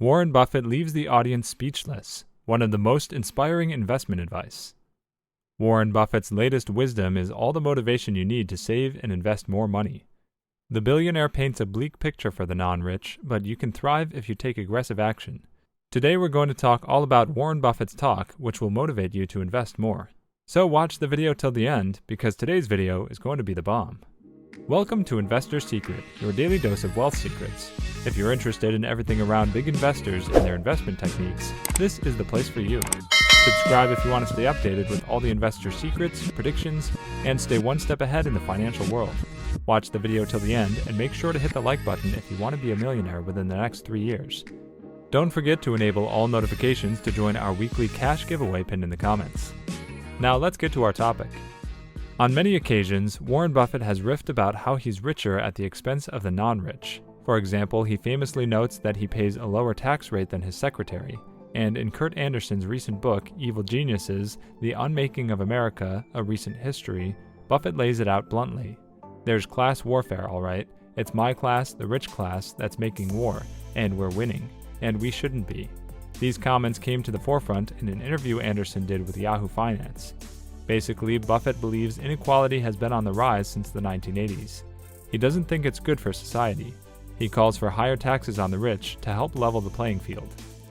Warren Buffett leaves the audience speechless. One of the most inspiring investment advice. Warren Buffett's latest wisdom is all the motivation you need to save and invest more money. The billionaire paints a bleak picture for the non-rich, but you can thrive if you take aggressive action. Today we're going to talk all about Warren Buffett's talk, which will motivate you to invest more. So watch the video till the end, because today's video is going to be the bomb. Welcome to Investor Secret, your daily dose of wealth secrets. If you're interested in everything around big investors and their investment techniques, this is the place for you. Subscribe if you want to stay updated with all the investor secrets, predictions, and stay one step ahead in the financial world. Watch the video till the end and make sure to hit the like button if you want to be a millionaire within the next 3 years. Don't forget to enable all notifications to join our weekly cash giveaway pinned in the comments. Now let's get to our topic. On many occasions, Warren Buffett has riffed about how he's richer at the expense of the non-rich. For example, he famously notes that he pays a lower tax rate than his secretary. And in Kurt Andersen's recent book, Evil Geniuses, The Unmaking of America, A Recent History, Buffett lays it out bluntly. There's class warfare, all right. It's my class, the rich class, that's making war, and we're winning. And we shouldn't be. These comments came to the forefront in an interview Andersen did with Yahoo Finance. Basically, Buffett believes inequality has been on the rise since the 1980s. He doesn't think it's good for society. He calls for higher taxes on the rich to help level the playing field.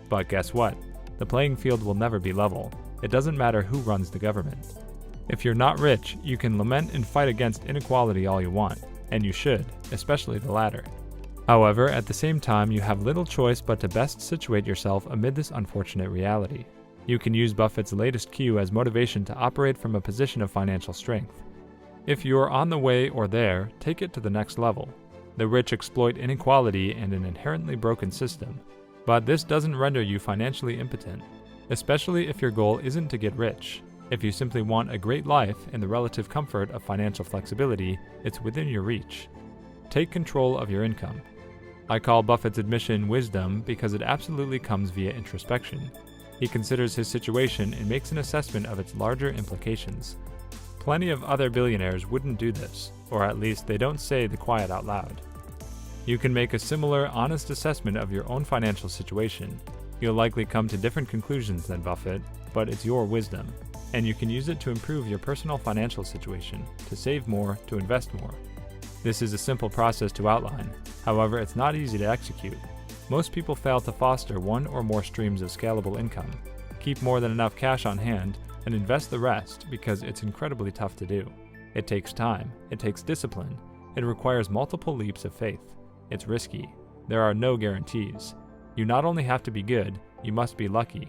But guess what? The playing field will never be level. It doesn't matter who runs the government. If you're not rich, you can lament and fight against inequality all you want, and you should, especially the latter. However, at the same time, you have little choice but to best situate yourself amid this unfortunate reality. You can use Buffett's latest cue as motivation to operate from a position of financial strength. If you're on the way or there, take it to the next level. The rich exploit inequality and an inherently broken system. But this doesn't render you financially impotent, especially if your goal isn't to get rich. If you simply want a great life and the relative comfort of financial flexibility, it's within your reach. Take control of your income. I call Buffett's admission wisdom because it absolutely comes via introspection. He considers his situation and makes an assessment of its larger implications. Plenty of other billionaires wouldn't do this, or at least they don't say the quiet out loud. You can make a similar, honest assessment of your own financial situation. You'll likely come to different conclusions than Buffett, but it's your wisdom, and you can use it to improve your personal financial situation, to save more, to invest more. This is a simple process to outline. However, it's not easy to execute. Most people fail to foster one or more streams of scalable income, keep more than enough cash on hand, and invest the rest because it's incredibly tough to do. It takes time, it takes discipline, it requires multiple leaps of faith. It's risky. There are no guarantees. You not only have to be good, you must be lucky.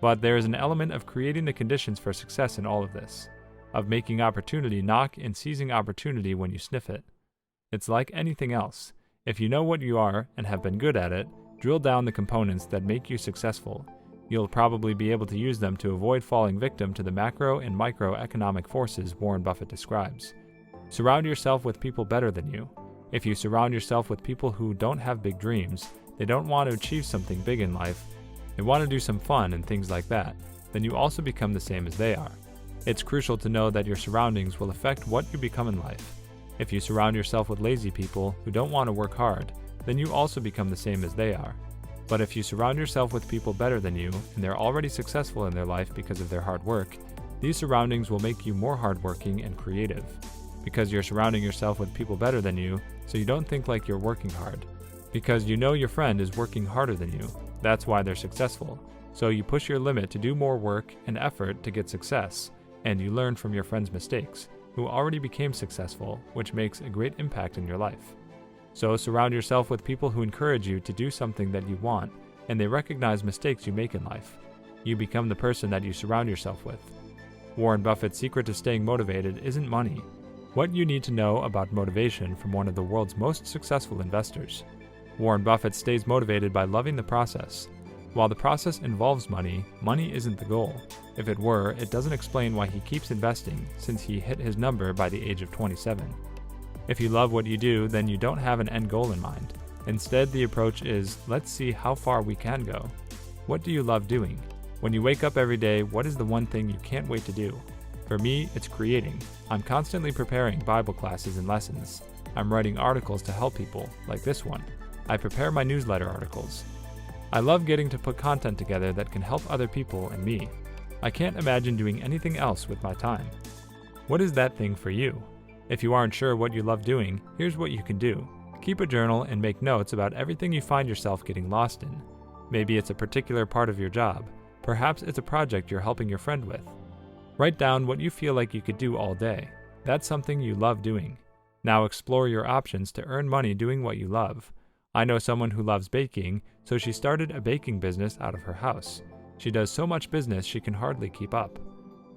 But there is an element of creating the conditions for success in all of this, of making opportunity knock and seizing opportunity when you sniff it. It's like anything else. If you know what you are and have been good at it, drill down the components that make you successful. You'll probably be able to use them to avoid falling victim to the macro and microeconomic forces Warren Buffett describes. Surround yourself with people better than you. If you surround yourself with people who don't have big dreams, they don't want to achieve something big in life, they want to do some fun and things like that, then you also become the same as they are. It's crucial to know that your surroundings will affect what you become in life. If you surround yourself with lazy people who don't want to work hard, then you also become the same as they are. But if you surround yourself with people better than you, and they're already successful in their life because of their hard work, these surroundings will make you more hardworking and creative. Because you're surrounding yourself with people better than you, so you don't think like you're working hard. Because you know your friend is working harder than you, that's why they're successful. So you push your limit to do more work and effort to get success, and you learn from your friend's mistakes, who already became successful, which makes a great impact in your life. So surround yourself with people who encourage you to do something that you want, and they recognize mistakes you make in life. You become the person that you surround yourself with. Warren Buffett's secret to staying motivated isn't money. What you need to know about motivation from one of the world's most successful investors. Warren Buffett stays motivated by loving the process. While the process involves money, money isn't the goal. If it were, it doesn't explain why he keeps investing, since he hit his number by the age of 27. If you love what you do, then you don't have an end goal in mind. Instead, the approach is, let's see how far we can go. What do you love doing? When you wake up every day, what is the one thing you can't wait to do? For me, it's creating. I'm constantly preparing Bible classes and lessons. I'm writing articles to help people, like this one. I prepare my newsletter articles. I love getting to put content together that can help other people and me. I can't imagine doing anything else with my time. What is that thing for you? If you aren't sure what you love doing, here's what you can do. Keep a journal and make notes about everything you find yourself getting lost in. Maybe it's a particular part of your job. Perhaps it's a project you're helping your friend with. Write down what you feel like you could do all day. That's something you love doing. Now explore your options to earn money doing what you love. I know someone who loves baking, so she started a baking business out of her house. She does so much business she can hardly keep up.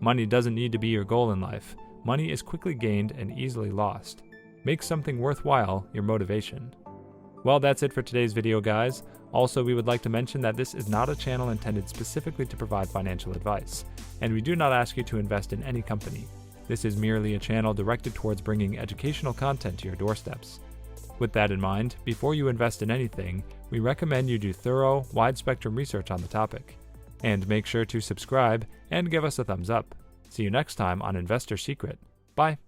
Money doesn't need to be your goal in life. Money is quickly gained and easily lost. Make something worthwhile your motivation. Well, that's it for today's video, guys. Also, we would like to mention that this is not a channel intended specifically to provide financial advice, and we do not ask you to invest in any company. This is merely a channel directed towards bringing educational content to your doorsteps. With that in mind, before you invest in anything, we recommend you do thorough, wide-spectrum research on the topic. And make sure to subscribe and give us a thumbs up. See you next time on Investor Secret. Bye.